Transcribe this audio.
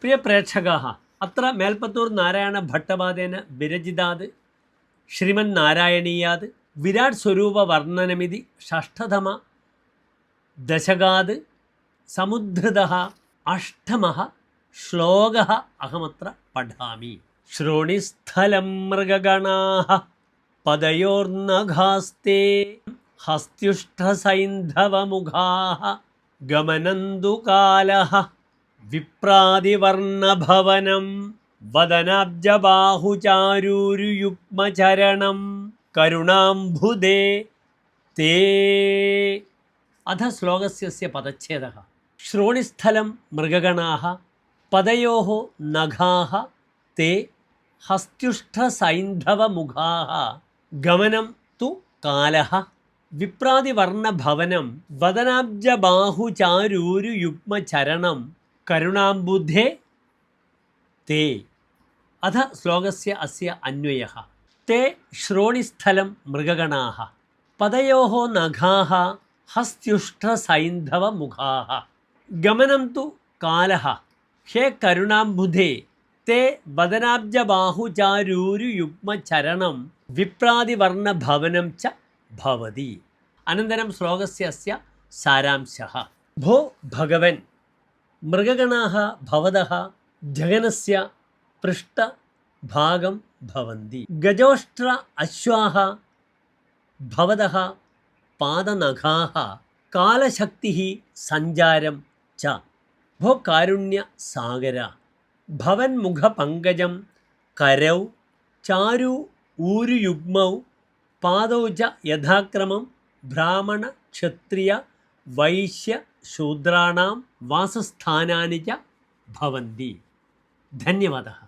പ്രിയ പ്രേക്ഷകാः, അത്ര മേൽപ്പത്തൂർ നാരായണ ഭട്ടപാദേന വിരചിതാത് ശ്രീമന്നാരായണീയാത് വിരാട് സ്വരൂപ വർണ്ണനമിതി ഷഷ്ഠതമ ദശകാത് സമുദ്ധൃതഃ അഷ്ടമഃ ശ്ലോകഃ അഹമത്ര പഠാമി. ശ്രോണിസ്ഥലം മൃഗഗണാഃ പദയോർനഖാസ്തേ ഹസ്ത്യുഷ്ഠസൈന്ധവമുഖാഃ ഗമനന്തു കാലഃ വിപ്രാതിവർണഭവനം വദനാബ്ജബാഹുചാരൂരുയുഗ്മചരണം കരുണാംബുദേ തേ. അധ ശ്ലോകസ്യ പദച്ഛേദഃ. ശ്രോണിസ്ഥലം മൃഗഗണാഃ പദയോഃ നഖാഃ തേ ഹസ്ത്യുഷ്ഠസൈന്ധവമുഖാഃ ഗമനം തു കാലഃ വിപ്രാതിവർണഭവനം വദനാബ്ജബാഹുചാരൂരുയുഗ്മചരണം കരുണാംബുധേ തേ. അധ ശ്ലോകസ്യ അസ്യ അന്വയഃ. തേ ശ്രോണിസ്ഥലം മൃഗഗണാഃ പദയോഃ നഖാഃ ഹസ്ത്യുഷ്ഠസൈന്ധവമുഖാഃ ഗമനം തു കാലഃ ഹേ കരുണാംബുധേ തേ വദനാബ്ജബാഹുചാരൂരുയുഗ്മചരണം വിപ്രാതിവർണഭവനം ച ഭവതി. അനന്തരം ശ്ലോകസ്യ അസ്യ സാരാംശഃ. ഭോ ഭഗവൻ മൃഗഗണാഃ ഭവതഃ ജഗനസ്യ പൃഷ്ഠഭാഗം ഭവന്തി. ഗജോഷ്ട്ര അശ്വാഃ ഭവതഃ പാദനഖാഃ കാലശക്തിഃ സഞ്ചാരം ച. ഭോ കാരുണ്യ സാഗര ഭവൻ മുഖപങ്കജം കരൗ ചാരു ഊരുയുഗ്മൗ പാദൗ ച യഥാക്രമം ബ്രാഹ്മണ ക്ഷത്രിയ വൈശ്യ ശൂദ്രാണാം വാസസ്ഥാനാനി ച ഭവന്തി. ധന്യവാദः.